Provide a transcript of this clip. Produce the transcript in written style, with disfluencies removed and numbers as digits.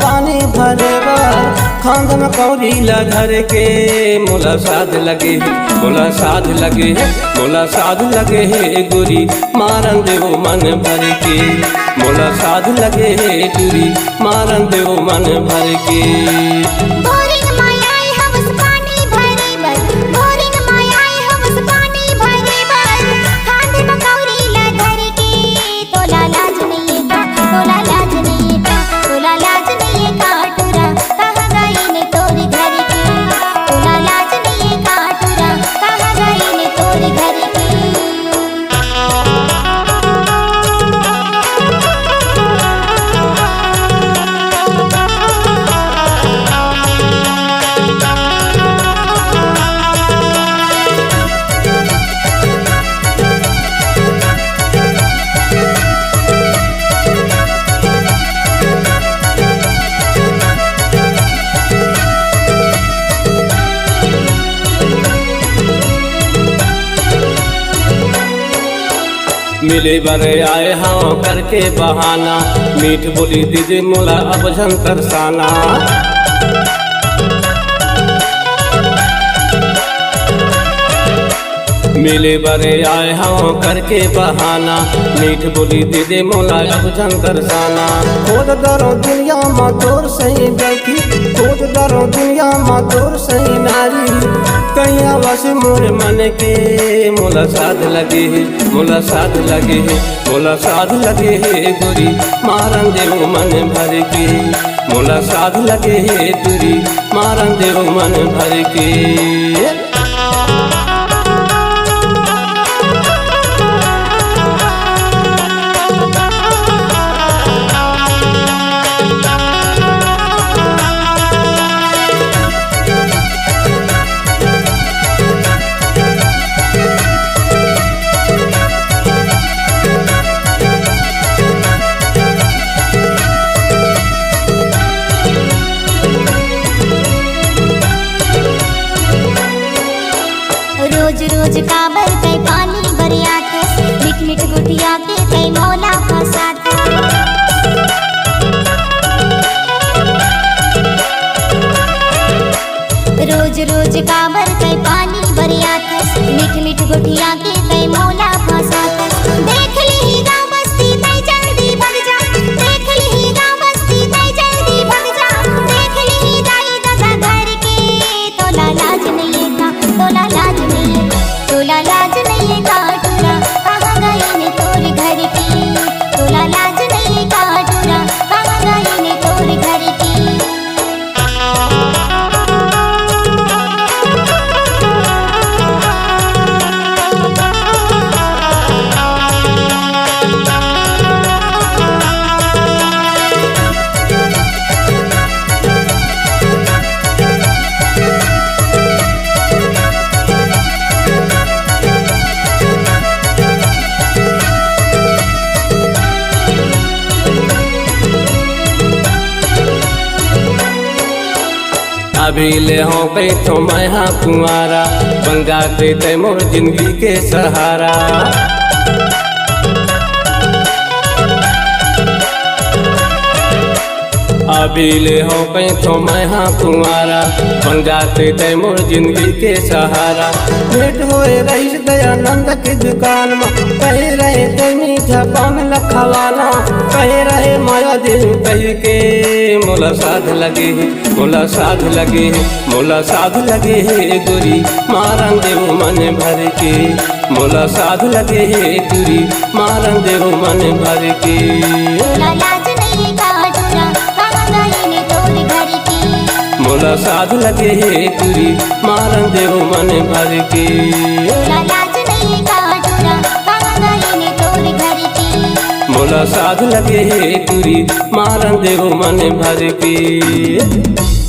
पानी भरे खांग में कौड़ी धर के मोला साध लगे मोला साध लगे मोला साध लगे है गुरी मारन देव मन भर के मोला साध लगे है गुरी मारन देव मन भर के। मिले बरे आए हाँ करके बहाना मीठ बोली दीदी मोला अब झन तरसाना। मिले बरे आए हाँ करके बहाना मीठ बोली दीदी मोला अब झन तरसाना। खोद दरो दुनिया में तोर सही बैठी खोद दरो दुनिया में तोर सही नारी कहीं बस मोर मन के मोला साध लगे है मोला साध लगे है मोला साध लगे है गुरी मारन देव मन भर के मोला साध लगे है गुरी मारन देव मन भर के। रोज रोज काबर कई पानी भरिया के मिट मिट गुटिया के कई मौला फसाते। रोज रोज काबर कई पानी भरिया के मिट मिट गुटिया के कई मौला फसाते। देख ली गाँव बस्ती नहीं जल्दी भग जा देख ली गाँव बस्ती नहीं जल्दी भग जा देख ली दाई दादा घर के तोला लाज नहीं था तोला लाज नहीं तोला लाज नहीं काटूरा कहाँ गई ने तोर घर की तोला लाज नहीं काटूरा कहाँ गई ने तोर घर की। अभी ले हो गई तो मैं हाँ कुंवारा बंगा दे मोर जिंदगी के सहारा। अभी ले हो गई तो मैं हाँ कुंवारा बंगा दे मोर जिंदगी के सहारा। भेंट होए रईस दयानंद की दुकान में कहे रहे ते मीठा पान लखवाना कहे रहे माया दिल कह के मोला साध लगे है मोला साध लगे है मोला साध लगे है गुरी मारन देव मन भर के मोला साध लगे है गुरी मारन देव मन भर के। मोला साध लगे है गुरी मारन देव मन भर के मोला साध लगे है गुरी मारन देव मन भर के।